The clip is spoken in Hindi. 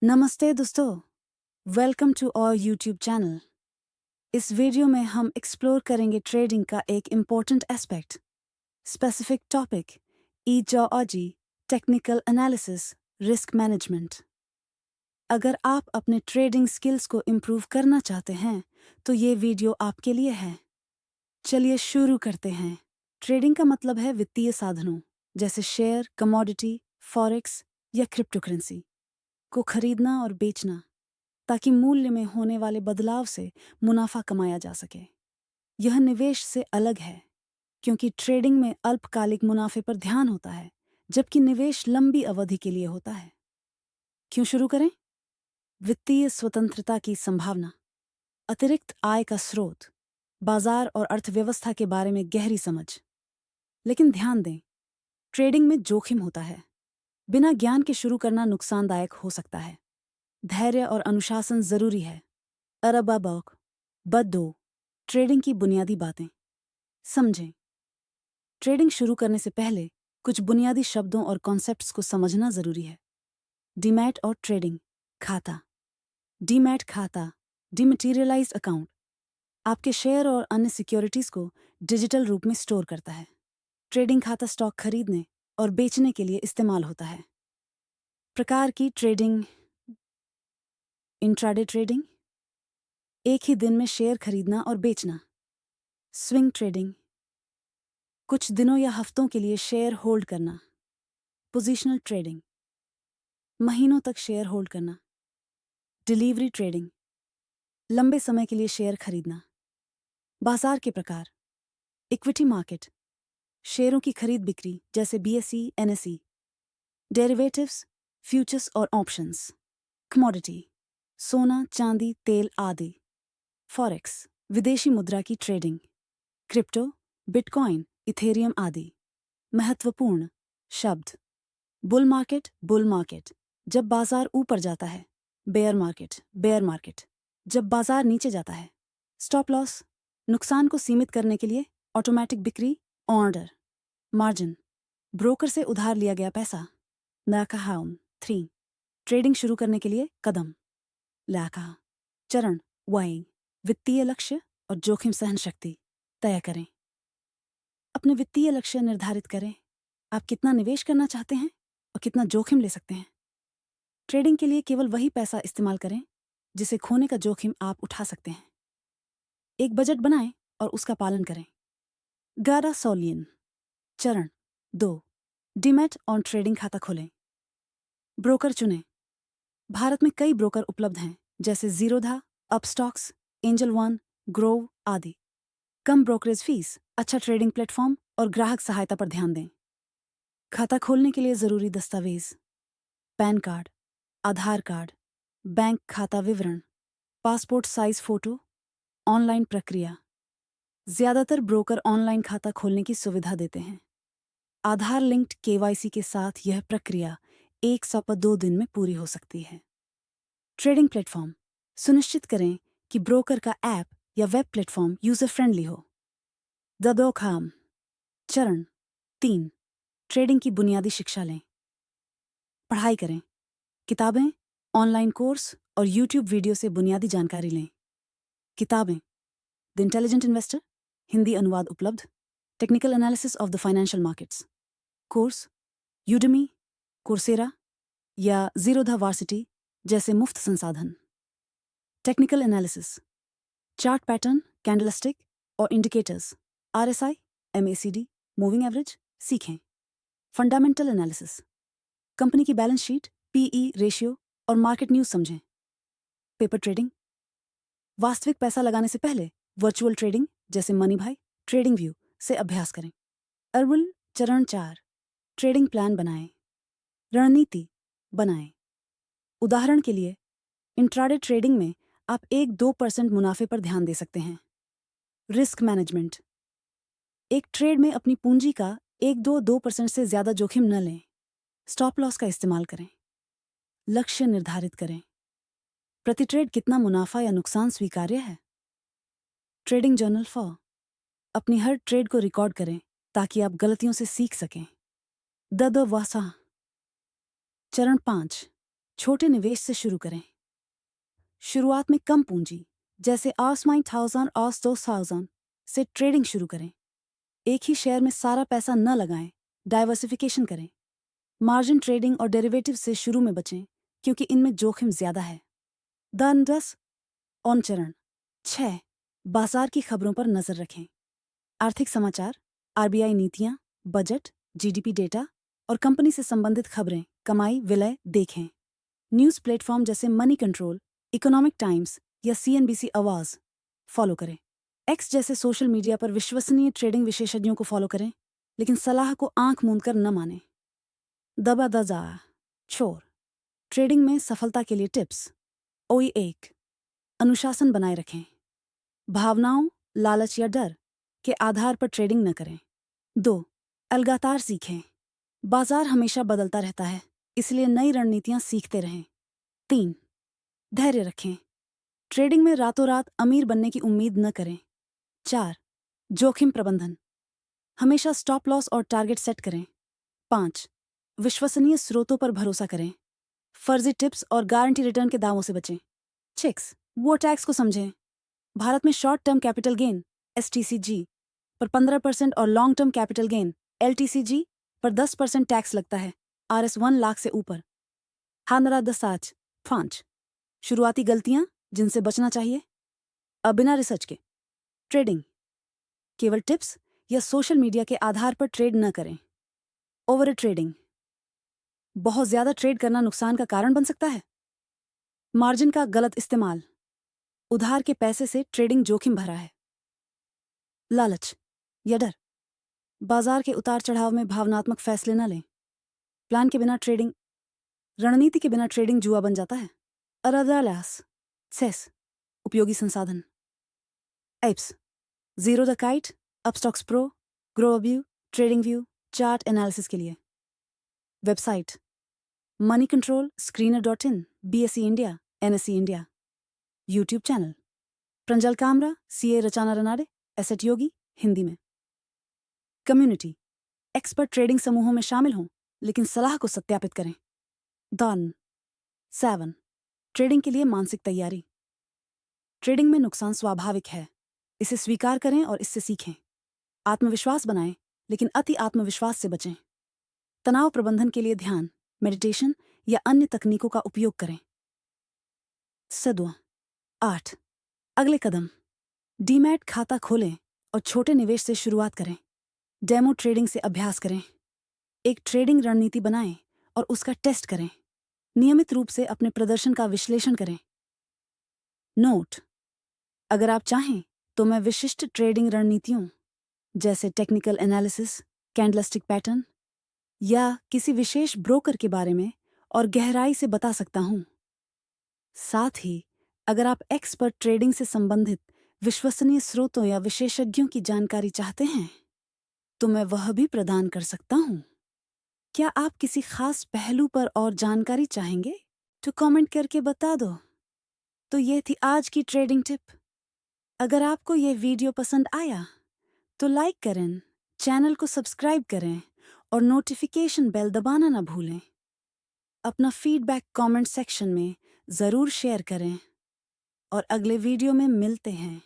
नमस्ते दोस्तों, welcome to our YouTube channel. इस वीडियो में हम एक्सप्लोर करेंगे ट्रेडिंग का एक इम्पोर्टेंट एस्पेक्ट, स्पेसिफिक टॉपिक, ईजॉलॉजी, टेक्निकल एनालिसिस, रिस्क मैनेजमेंट। अगर आप अपने ट्रेडिंग स्किल्स को इम्प्रूव करना चाहते हैं तो ये वीडियो आपके लिए है। चलिए शुरू करते हैं। ट्रेडिंग का मतलब है वित्तीय साधनों जैसे शेयर, कमोडिटी, फॉरेक्स या क्रिप्टोकरेंसी को खरीदना और बेचना ताकि मूल्य में होने वाले बदलाव से मुनाफा कमाया जा सके। यह निवेश से अलग है क्योंकि ट्रेडिंग में अल्पकालिक मुनाफे पर ध्यान होता है जबकि निवेश लंबी अवधि के लिए होता है। क्यों शुरू करें? वित्तीय स्वतंत्रता की संभावना, अतिरिक्त आय का स्रोत, बाजार और अर्थव्यवस्था के बारे में गहरी समझ। लेकिन ध्यान दें, ट्रेडिंग में जोखिम होता है। बिना ज्ञान के शुरू करना नुकसानदायक हो सकता है। धैर्य और अनुशासन जरूरी है। अरबाबक बदो ट्रेडिंग की बुनियादी बातें समझें। ट्रेडिंग शुरू करने से पहले कुछ बुनियादी शब्दों और कॉन्सेप्ट्स को समझना जरूरी है। डीमैट और ट्रेडिंग खाता। डीमैट खाता, डिमैटेरियलाइज्ड अकाउंट, आपके शेयर और अन्य सिक्योरिटीज को डिजिटल रूप में स्टोर करता है। ट्रेडिंग खाता स्टॉक खरीदने और बेचने के लिए इस्तेमाल होता है। प्रकार की ट्रेडिंग: इंट्राडे ट्रेडिंग, एक ही दिन में शेयर खरीदना और बेचना। स्विंग ट्रेडिंग, कुछ दिनों या हफ्तों के लिए शेयर होल्ड करना। पोजिशनल ट्रेडिंग, महीनों तक शेयर होल्ड करना। डिलीवरी ट्रेडिंग, लंबे समय के लिए शेयर खरीदना। बाजार के प्रकार: इक्विटी मार्केट, शेयरों की खरीद बिक्री जैसे बीएसई, एनएसई। डेरिवेटिव्स, फ्यूचर्स और ऑप्शंस। कमोडिटी, सोना, चांदी, तेल आदि। फॉरेक्स, विदेशी मुद्रा की ट्रेडिंग। क्रिप्टो, बिटकॉइन, इथेरियम आदि। महत्वपूर्ण शब्द: बुल मार्केट, जब बाजार ऊपर जाता है। बेयर मार्केट, जब बाजार नीचे जाता है। स्टॉप लॉस, नुकसान को सीमित करने के लिए ऑटोमेटिक बिक्री। ऑर्डर मार्जिन, ब्रोकर से उधार लिया गया पैसा। लाकाहाउन 3, ट्रेडिंग शुरू करने के लिए कदम। लाका चरण वाइंग, वित्तीय लक्ष्य और जोखिम सहन शक्ति तय करें। अपने वित्तीय लक्ष्य निर्धारित करें। आप कितना निवेश करना चाहते हैं और कितना जोखिम ले सकते हैं। ट्रेडिंग के लिए केवल वही पैसा इस्तेमाल करें जिसे खोने का जोखिम आप उठा सकते हैं। एक बजट बनाएं और उसका पालन करें। गारा सोलियन चरण 2, डीमैट ऑन ट्रेडिंग खाता खोलें। ब्रोकर चुनें। भारत में कई ब्रोकर उपलब्ध हैं जैसे Zerodha, Upstox, angel one, Grove आदि। कम ब्रोकरेज फीस, अच्छा ट्रेडिंग प्लेटफॉर्म और ग्राहक सहायता पर ध्यान दें। खाता खोलने के लिए जरूरी दस्तावेज: पैन कार्ड, आधार कार्ड, बैंक खाता विवरण, पासपोर्ट साइज फोटो। ऑनलाइन प्रक्रिया: ज्यादातर ब्रोकर ऑनलाइन खाता खोलने की सुविधा देते हैं। आधार लिंक्ड केवाईसी के साथ यह प्रक्रिया 1 से 2 दिन में पूरी हो सकती है। ट्रेडिंग प्लेटफॉर्म: सुनिश्चित करें कि ब्रोकर का ऐप या वेब प्लेटफॉर्म यूजर फ्रेंडली हो। ददोखाम चरण 3, ट्रेडिंग की बुनियादी शिक्षा लें। पढ़ाई करें। किताबें, ऑनलाइन कोर्स और यूट्यूब वीडियो से बुनियादी जानकारी लें। किताबें: द इंटेलिजेंट इन्वेस्टर, हिंदी अनुवाद उपलब्ध। Technical analysis of the financial markets. Course: Udemy, Coursera या जीरोधा वार्सिटी जैसे मुफ्त संसाधन। Technical analysis: chart pattern, candlestick और indicators, RSI, MACD, moving average सीखें। फंडामेंटल एनालिसिस: कंपनी की बैलेंस शीट, पीई रेशियो और मार्केट न्यूज समझें। पेपर ट्रेडिंग: वास्तविक पैसा लगाने से पहले वर्चुअल ट्रेडिंग जैसे मनी भाई, ट्रेडिंग व्यू से अभ्यास करें। अर्वल चरण 4, ट्रेडिंग प्लान बनाएं। रणनीति बनाएं। उदाहरण के लिए, इंट्राडे ट्रेडिंग में आप 1-2% मुनाफे पर ध्यान दे सकते हैं। रिस्क मैनेजमेंट: एक ट्रेड में अपनी पूंजी का 1-2% से ज्यादा जोखिम न लें। स्टॉप लॉस का इस्तेमाल करें। लक्ष्य निर्धारित करें। प्रति ट्रेड कितना मुनाफा या नुकसान स्वीकार्य है। ट्रेडिंग जर्नल फॉर: अपनी हर ट्रेड को रिकॉर्ड करें ताकि आप गलतियों से सीख सकें। ददवासा चरण 5, छोटे निवेश से शुरू करें। शुरुआत में कम पूंजी जैसे आर्स 1000 आर्स 2000 से ट्रेडिंग शुरू करें। एक ही शेयर में सारा पैसा न लगाएं, डाइवर्सिफिकेशन करें। मार्जिन ट्रेडिंग और डेरिवेटिव से शुरू में बचें क्योंकि इनमें जोखिम ज्यादा है। 10 ऑन चरण 6 बाजार की खबरों पर नजर रखें। आर्थिक समाचार, आरबीआई नीतियां, बजट, जीडीपी डेटा और कंपनी से संबंधित खबरें, कमाई विलय देखें। न्यूज़ प्लेटफॉर्म जैसे मनी कंट्रोल, इकोनॉमिक टाइम्स या सीएनबीसी आवाज फॉलो करें। एक्स जैसे सोशल मीडिया पर विश्वसनीय ट्रेडिंग विशेषज्ञों को फॉलो करें, लेकिन सलाह को आंख मूंद कर न मानें। दबा दजा छोर ट्रेडिंग में सफलता के लिए टिप्स। ओई 1 अनुशासन बनाए रखें। भावनाओं, लालच या डर के आधार पर ट्रेडिंग न करें। 2 लगातार सीखें। बाजार हमेशा बदलता रहता है, इसलिए नई रणनीतियां सीखते रहें। 3 धैर्य रखें। ट्रेडिंग में रातों रात अमीर बनने की उम्मीद न करें। 4 जोखिम प्रबंधन, हमेशा स्टॉप लॉस और टारगेट सेट करें। 5 विश्वसनीय स्रोतों पर भरोसा करें। फर्जी टिप्स और गारंटी रिटर्न के दावों से बचें। 6 वो टैक्स को समझें। भारत में short term capital gain STCG पर 15% और long term capital gain LTCG पर 10% टैक्स लगता है, आरएस 1 लाख से ऊपर। हानरा दसाज 5 शुरुआती गलतियां जिनसे बचना चाहिए। बिना रिसर्च के ट्रेडिंग, केवल टिप्स या सोशल मीडिया के आधार पर ट्रेड न करें। ओवर ट्रेडिंग, बहुत ज्यादा ट्रेड करना नुकसान का कारण बन सकता है। मार्जिन का गलत इस्तेमाल, उधार के पैसे से ट्रेडिंग जोखिम भरा है। लालच या डर, बाजार के उतार चढ़ाव में भावनात्मक फैसले न लें। प्लान के बिना ट्रेडिंग, रणनीति के बिना ट्रेडिंग जुआ बन जाता है। अरादालास सेस उपयोगी संसाधन। Apps zero the Kite, Upstox Pro, Groww view, TradingView, chart analysis के लिए। Website Moneycontrol, screener.in, BSE India, NSE India. YouTube channel Pranjal Kamra, CA Rachana Ranade, Asset Yogi Hindi में। कम्युनिटी एक्सपर्ट ट्रेडिंग समूहों में शामिल हों, लेकिन सलाह को सत्यापित करें। दान 7 ट्रेडिंग के लिए मानसिक तैयारी। ट्रेडिंग में नुकसान स्वाभाविक है, इसे स्वीकार करें और इससे सीखें। आत्मविश्वास बनाएं, लेकिन अति आत्मविश्वास से बचें। तनाव प्रबंधन के लिए ध्यान, मेडिटेशन या अन्य तकनीकों का उपयोग करें। सदुआ 8 अगले कदम, डीमैट खाता खोलें और छोटे निवेश से शुरुआत करें। डेमो ट्रेडिंग से अभ्यास करें। एक ट्रेडिंग रणनीति बनाएं और उसका टेस्ट करें। नियमित रूप से अपने प्रदर्शन का विश्लेषण करें। नोट, अगर आप चाहें तो मैं विशिष्ट ट्रेडिंग रणनीतियों जैसे टेक्निकल एनालिसिस, कैंडलस्टिक पैटर्न या किसी विशेष ब्रोकर के बारे में और गहराई से बता सकता हूं। साथ ही अगर आप एक्सपर्ट ट्रेडिंग से संबंधित विश्वसनीय स्रोतों या विशेषज्ञों की जानकारी चाहते हैं तो मैं वह भी प्रदान कर सकता हूं। क्या आप किसी खास पहलू पर और जानकारी चाहेंगे तो कमेंट करके बता दो। तो ये थी आज की ट्रेडिंग टिप। अगर आपको ये वीडियो पसंद आया तो लाइक करें, चैनल को सब्सक्राइब करें और नोटिफिकेशन बेल दबाना ना भूलें। अपना फीडबैक कमेंट सेक्शन में ज़रूर शेयर करें और अगले वीडियो में मिलते हैं।